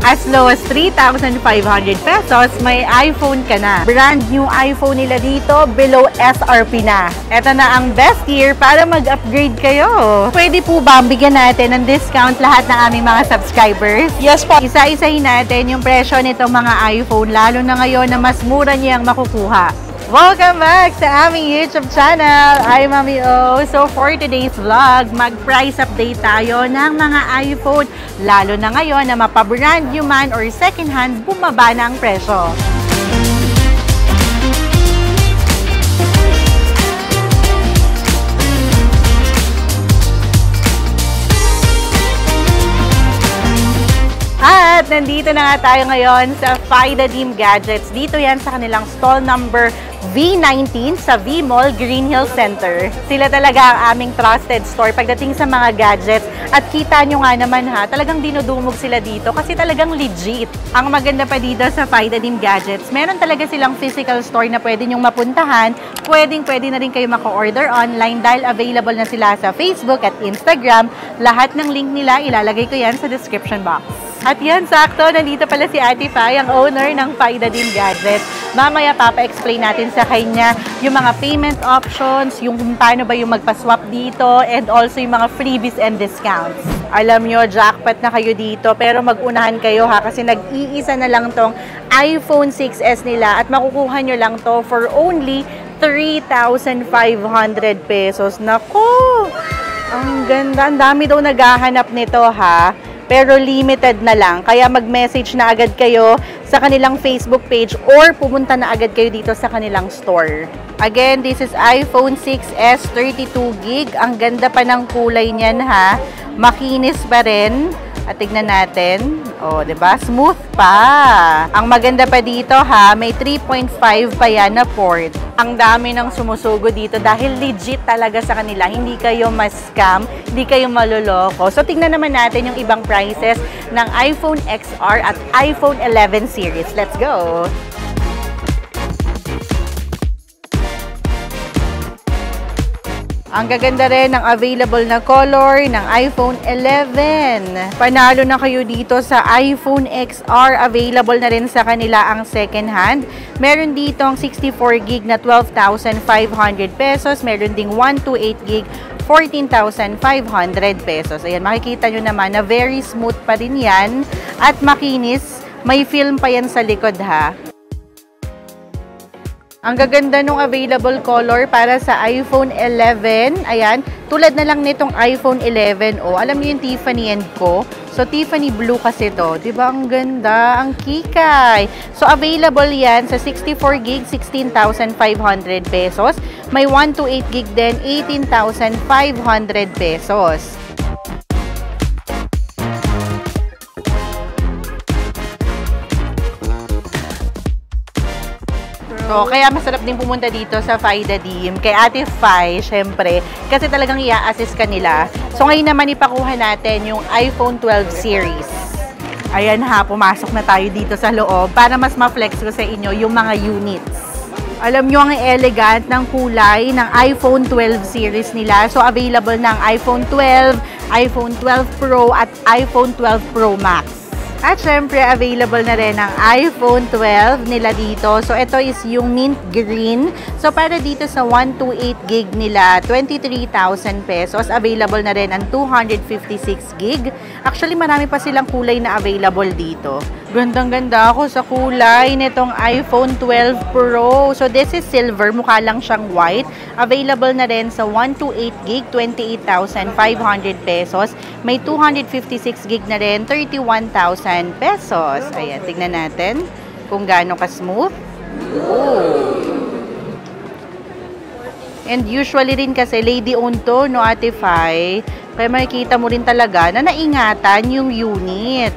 As low as 3,500 pesos, may iPhone ka na. Brand new iPhone nila dito, below SRP na. Ito na ang best year para mag-upgrade kayo. Pwede po ba bigyan natin ng discount lahat ng aming mga subscribers? Yes po. Isa-isahin natin yung presyo nitong mga iPhone, lalo na ngayon na mas mura niyang makukuha. Welcome back sa aming YouTube channel. I'm Mami O. So for today's vlog, mag-price update tayo ng mga iPhone. Lalo na ngayon na mapabrand new man or second hand, bumaba na ang presyo. At nandito na nga tayo ngayon sa Fidadim Gadgets. Dito yan sa kanilang stall number V19 sa V-Mall Green Hills Center. Sila talaga ang aming trusted store pagdating sa mga gadgets. At kita nyo nga naman ha, talagang dinudumog sila dito kasi talagang legit. Ang maganda pa dito sa Fidadim Gadgets, meron talaga silang physical store na pwede nyong mapuntahan. Pwede na rin kayo maka-order online dahil available na sila sa Facebook at Instagram. Lahat ng link nila ilalagay ko yan sa description box. At yan, sakto, nandito pala si Ate Fay, ang owner ng Fidadim Gadgets. Mamaya papa-explain natin sa kanya yung mga payment options, yung kung paano ba yung magpa-swap dito, and also yung mga freebies and discounts. Alam nyo, jackpot na kayo dito, pero mag-unahan kayo ha, kasi nag-iisa na lang tong iPhone 6s nila at makukuha nyo lang to for only 3,500 pesos. Naku! Ang ganda, ang dami daw naghahanap nito ha. Pero limited na lang. Kaya mag-message na agad kayo sa kanilang Facebook page or pumunta na agad kayo dito sa kanilang store. Again, this is iPhone 6s 32GB. Ang ganda pa ng kulay niyan ha. Makinis pa rin. At tignan natin. Oh, 'di ba? Smooth pa. Ang maganda pa dito ha, may 3.5 pa yan na port. Ang dami ng sumusugo dito dahil legit talaga sa kanila. Hindi kayo ma-scam, hindi kayo maloloko. So tignan naman natin yung ibang prices ng iPhone XR at iPhone 11 series. Let's go. Ang gaganda rin ng available na color ng iPhone 11. Panalo na kayo dito sa iPhone XR. Available na rin sa kanila ang second hand. Meron dito ang 64GB na 12,500 pesos. Meron ding 128GB 14,500 pesos. Ayan, makikita nyo naman na very smooth pa rin yan. At makinis. May film pa yan sa likod ha. Ang gaganda nung available color para sa iPhone 11. Ayan, tulad na lang nitong iPhone 11. Oh, alam niyo yung Tiffany & Co. So, Tiffany Blue kasi to. Diba? Ang ganda. Ang kikay. So, available yan sa 64GB, 16,500 pesos. May 128GB din, 18,500 pesos. So, kaya masarap din pumunta dito sa Fidadim. Kay Ate Fay, syempre, kasi talagang i-assist ka nila. So, ngayon naman ipakuha natin yung iPhone 12 series. Ayan ha, pumasok na tayo dito sa loob para mas ma-flex ko sa inyo yung mga units. Alam nyo ang elegant ng kulay ng iPhone 12 series nila. So, available ng iPhone 12, iPhone 12 Pro at iPhone 12 Pro Max. At syempre, available na rin ang iPhone 12 nila dito. So, ito is yung mint green. So, para dito sa 128GB nila, 23,000 pesos. Available na rin ang 256GB. Actually, marami pa silang kulay na available dito. Gandang-ganda ako sa kulay nitong iPhone 12 Pro. So, this is silver. Mukha lang siyang white. Available na rin sa 128GB, 28,500 pesos. May 256GB na rin, 31,000 pesos. Ayan, tignan natin kung gaano ka-smooth. Oh. And usually rin kasi, lady-owned to, no, Ate Fay? Kaya makikita mo rin talaga na naingatan yung unit.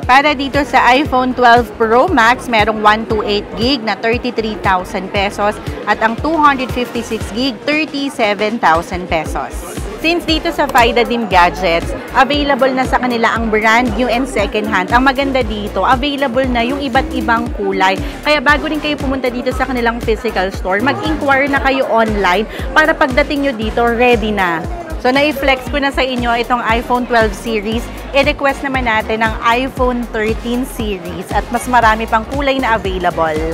Para dito sa iPhone 12 Pro Max, merong 128GB na 33,000 pesos at ang 256GB, 37,000 pesos. Since dito sa Fidadim Gadgets, available na sa kanila ang brand new and second hand. Ang maganda dito, available na yung iba't ibang kulay. Kaya bago rin kayo pumunta dito sa kanilang physical store, mag-inquire na kayo online para pagdating nyo dito, ready na. So, na-flex ko na sa inyo itong iPhone 12 series. I-request naman natin ang iPhone 13 series at mas marami pang kulay na available.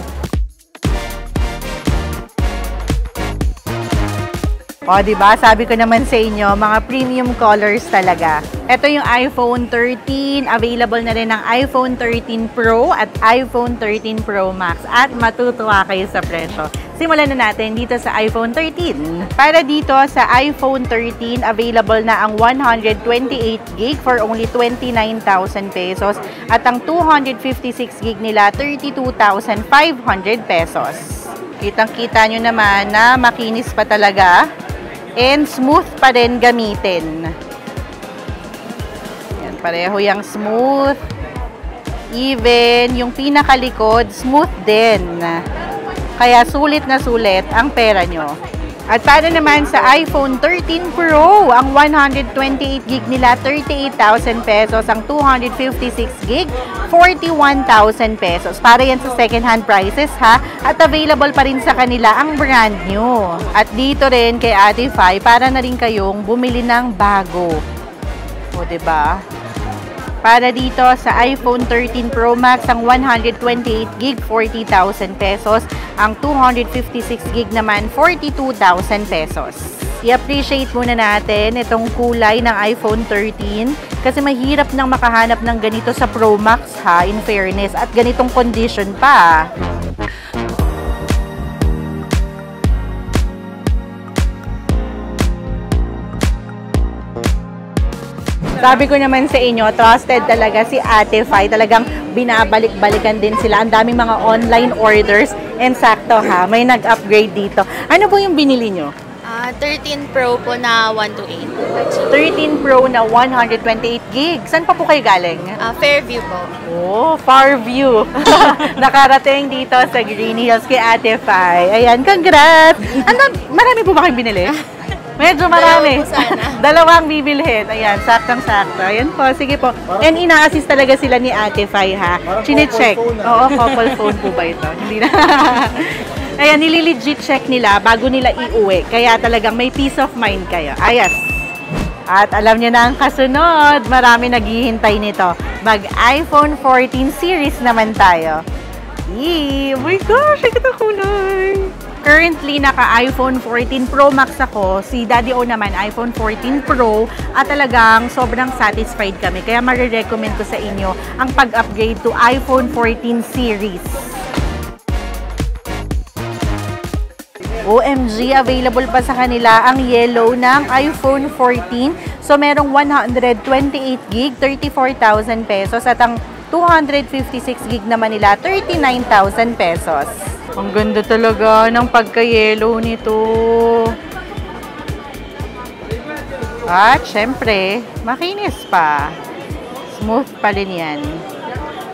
O, diba? Sabi ko naman sa inyo, mga premium colors talaga. Ito yung iPhone 13. Available na rin ang iPhone 13 Pro at iPhone 13 Pro Max. At matutuwa kayo sa presyo. Simulan na natin dito sa iPhone 13. Para dito sa iPhone 13, available na ang 128GB for only 29,000 pesos. At ang 256GB nila, 32,500 pesos. Kitang-kita nyo naman na makinis pa talaga. And smooth pa rin gamitin. Yan, pareho yung smooth. Even yung pinakalikod, smooth din. Kaya sulit na sulit ang pera nyo. At para naman sa iPhone 13 Pro, ang 128GB nila, 38,000 pesos. Ang 256GB, 41,000 pesos. Para yan sa second-hand prices, ha? At available pa rin sa kanila ang brand new. At dito rin kay Ate Fai, para na rin kayong bumili ng bago. O, diba? Para dito sa iPhone 13 Pro Max, ang 128GB, 40,000 pesos. Ang 256GB naman, 42,000 pesos. I-appreciate muna natin itong kulay ng iPhone 13 kasi mahirap nang makahanap ng ganito sa Pro Max, ha, in fairness, at ganitong condition pa. Sabi ko naman sa inyo, trusted talaga si Ate Fai. Talagang binabalik-balikan din sila. Ang daming mga online orders. And sakto, ha, may nag-upgrade dito. Ano po yung binili nyo? 13 Pro po na 128. 13 Pro na 128GB. Saan pa po kayo galing? Fairview po. Oh, Fairview. Nakarating dito sa Green Hills kay Ate Fai. Ayan, congrats! Marami po ba kayong binili? Medyo marami. Dalawang bibilhin. Ayan, saktang-sakto. Ayan po, sige po. And ina-assist talaga sila ni Ate Fai, ha? Chine-check. Oo, couple phone po ba ito? Hindi na. Ayan, nililegit check nila bago nila iuwi. Kaya talagang may peace of mind kayo. Ayos. At alam niyo na ang kasunod. Marami naghihintay nito. Mag-iPhone 14 series naman tayo. Yee! Oh my gosh! Ay, kita kulay! Currently, naka-iPhone 14 Pro Max ako. Si Daddy O naman, iPhone 14 Pro. At talagang sobrang satisfied kami. Kaya marirecommend ko sa inyo ang pag-upgrade to iPhone 14 series. OMG, available pa sa kanila ang yellow ng iPhone 14. So, merong 128GB, 34,000 pesos. At ang 256GB naman nila, 39,000 pesos. Ang ganda talaga ng pagka-yellow nito. At, syempre, makinis pa. Smooth pa rin yan.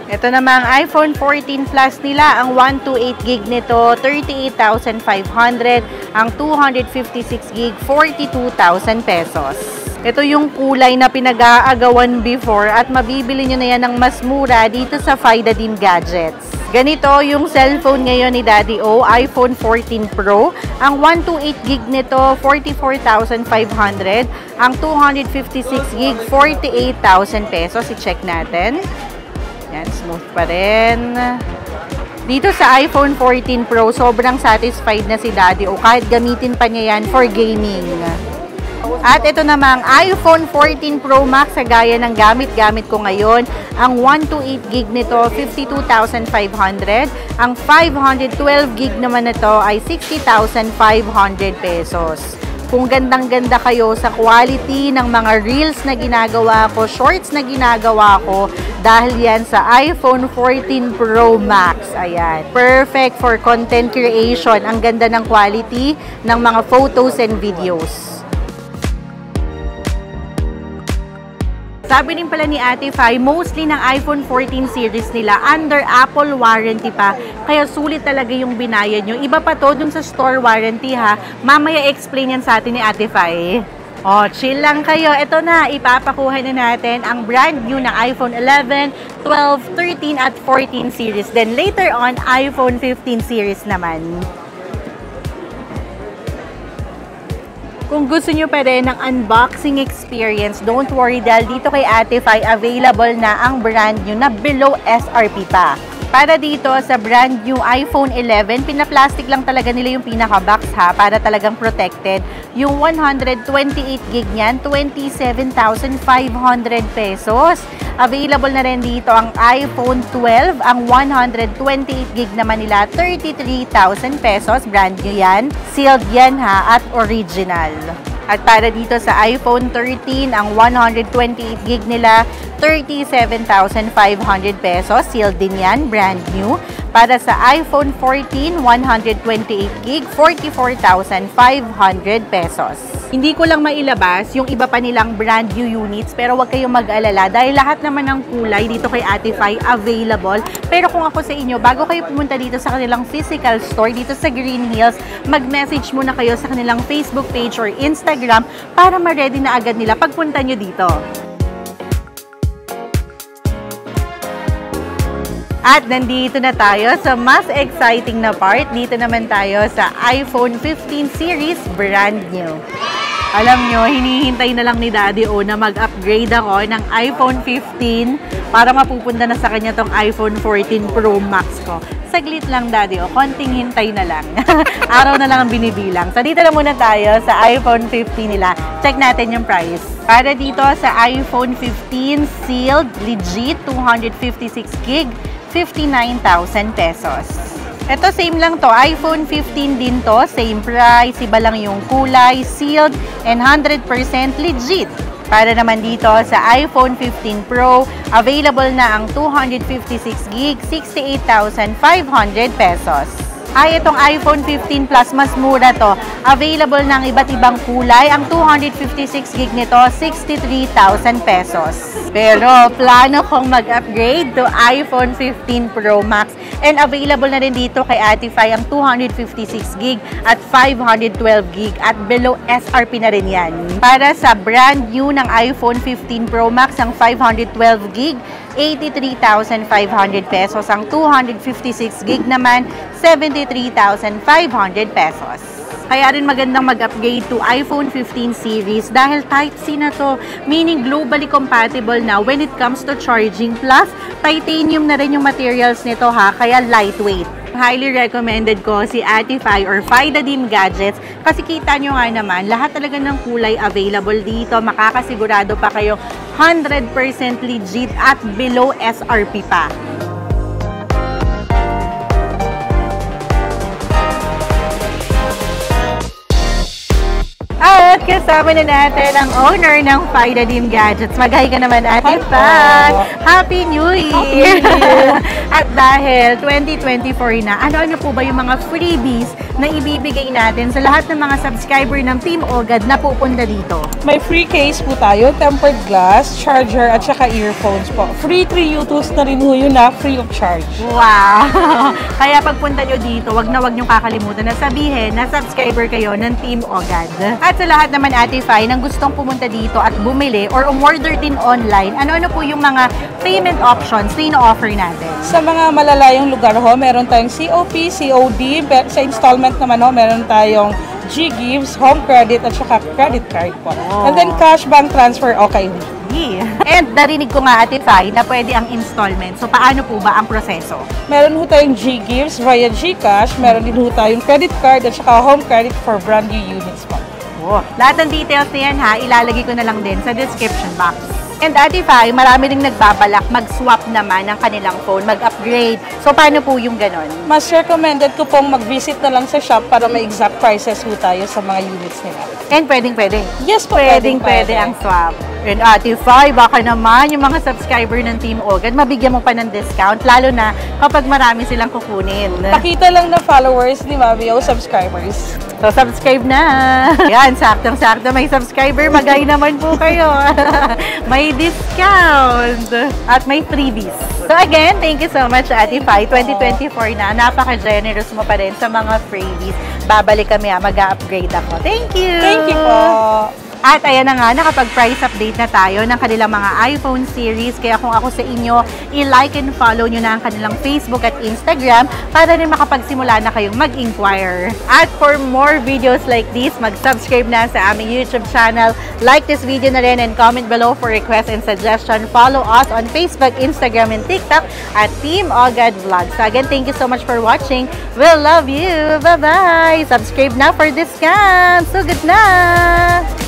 Ito namang iPhone 14 Plus nila, ang 128GB nito, 38,500. Ang 256GB, 42,000 pesos. Ito yung kulay na pinag-aagawan before at mabibili nyo na yan ng mas mura dito sa Fidadim Gadgets. Ganito yung cellphone ngayon ni Daddy O, iPhone 14 Pro. Ang 128GB nito, 44,500. Ang 256GB, 48,000 pesos. I-check natin. Yan, smooth pa rin. Dito sa iPhone 14 Pro, sobrang satisfied na si Daddy O kahit gamitin pa niya yan for gaming. At ito namang iPhone 14 Pro Max, sa gaya ng gamit ko ngayon. Ang 128GB nito, 52,500. Ang 512GB naman nito ay 60,500 pesos. Kung gandang-ganda kayo sa quality ng mga reels na ginagawa ko, shorts na ginagawa ko, dahil yan sa iPhone 14 Pro Max. Ayan. Perfect for content creation. Ang ganda ng quality ng mga photos and videos. Sabi din pala ni Ate Fai, mostly ng iPhone 14 series nila under Apple warranty pa. Kaya sulit talaga yung binayad nyo. Iba pa to dun sa store warranty, ha. Mamaya explain yan sa atin ni Ate Fai. O, chill lang kayo. Ito na, ipapakuha na natin ang brand new na iPhone 11, 12, 13 at 14 series. Then later on, iPhone 15 series naman. Kung gusto nyo pa rin ng unboxing experience, don't worry dahil dito kay Ate Fi available na ang brand new na below SRP pa. Para dito sa brand new iPhone 11, pinaplastic lang talaga nila yung pinaka-box ha, para talagang protected. Yung 128GB niyan, 27,500 pesos. Available na rin dito ang iPhone 12, ang 128GB naman nila, 33,000 pesos. Brand new yan. Sealed yan ha, at original. At para dito sa iPhone 13, ang 128GB nila, 37,500 pesos. Sealed din yan, brand new. Para sa iPhone 14, 128GB, 44,500 pesos. Hindi ko lang mailabas yung iba pa nilang brand new units, pero huwag kayong mag-alala dahil lahat naman ng kulay dito kay Ate Fi available. Pero kung ako sa inyo, bago kayo pumunta dito sa kanilang physical store dito sa Green Hills, mag-message muna kayo sa kanilang Facebook page or Instagram para ma-ready na agad nila pagpunta nyo dito. At nandito na tayo sa mas exciting na part. Dito naman tayo sa iPhone 15 series, brand new. Alam nyo, hinihintay na lang ni Daddy O na mag-upgrade ako ng iPhone 15 para mapupunta na sa kanya tong iPhone 14 Pro Max ko. Saglit lang, Daddy O. Konting hintay na lang. Araw na lang ang binibilang. So, dito na muna tayo sa iPhone 15 nila. Check natin yung price. Para dito sa iPhone 15 sealed, legit, 256GB, 59,000 pesos. Ito, same lang to. iPhone 15 din to. Same price. Iba lang yung kulay, sealed, and 100% legit. Para naman dito sa iPhone 15 Pro, available na ang 256GB, 68,500 pesos. Ay, itong iPhone 15 Plus, mas mura to. Available ng iba't ibang kulay. Ang 256GB nito, 63,000 pesos. Pero, plano kong mag-upgrade to iPhone 15 Pro Max. And available na rin dito kay Ate Fi ang 256GB at 512GB. At below SRP na rin yan. Para sa brand new ng iPhone 15 Pro Max, ang 512GB, 83,500 pesos. Ang 256GB naman, 73,500 pesos. Kaya rin magandang mag-upgrade to iPhone 15 series dahil Type-C na to, meaning globally compatible na when it comes to charging. Plus, titanium na rin yung materials nito ha, kaya lightweight. Highly recommended ko si Ate Fi or Fi The Dim Gadgets kasi kita nyo nga naman, lahat talaga ng kulay available dito. Makakasigurado pa kayo 100% legit at below SRP pa. At kasama na natin ang owner ng Fi The Dim Gadgets. Mag-hi ka naman, Ate Fi. Happy New Year! At dahil 2024 na, ano-ano po ba yung mga freebies na ibibigay natin sa lahat ng mga subscriber ng Team Ogad na pupunta dito? May free case po tayo, tempered glass, charger, at saka earphones po. Free 3 U2s na rin yun na free of charge. Wow! Kaya pagpunta nyo dito, wag na wag nyo kakalimutan na sabihin na subscriber kayo ng Team Ogad. At sa lahat naman, Ate Fi, nang gustong pumunta dito at bumili or umorder din online, ano-ano po yung mga payment options na ino-offer natin? Sa mga malalayong lugar ho, meron tayong COP, COD, sa installment naman ho, meron tayong G-Gives, home credit, at saka credit card po. Oh. And then cash bank transfer, okay. And narinig ko nga, Ate Fi, na pwede ang installment. So, paano po ba ang proseso? Meron ho tayong G-Gives via GCash, meron din ho tayong credit card, at saka home credit for brand new units po. Lahat ng details na yan ha, ilalagay ko na lang din sa description box. And Ate Fi, marami ring nagbabalak mag-swap naman ng kanilang phone, mag-upgrade. So, paano po yung ganon? Mas recommended ko pong mag-visit na lang sa shop para may exact prices ho tayo sa mga units nila. And pwedeng-pwede? Yes po, Pwedeng-pwede ang swap. And Ate Fi, baka naman yung mga subscriber ng Team Ogad, mabigyan mo pa ng discount, lalo na kapag marami silang kukunin. Pakita lang na followers ni Mami o subscribers. So, subscribe na! Yan, saktong-sakto may subscriber, magay naman po kayo. May discount! At may freebies. So again, thank you so much, Ate Fi. 2024 na, napaka-generous mo pa rin sa mga freebies. Babalik kami, mag-upgrade ako. Thank you! Thank you po! At ayan na nga, nakapag-price update na tayo ng kanilang mga iPhone series. Kaya kung ako sa inyo, i-like and follow nyo na ang kanilang Facebook at Instagram para rin makapagsimula na kayong mag-inquire. At for more videos like this, mag-subscribe na sa aming YouTube channel. Like this video na rin and comment below for requests and suggestion. Follow us on Facebook, Instagram, and TikTok at Team Ogad Vlogs. So again, thank you so much for watching. We'll love you. Bye-bye! Subscribe na for discount. So good na!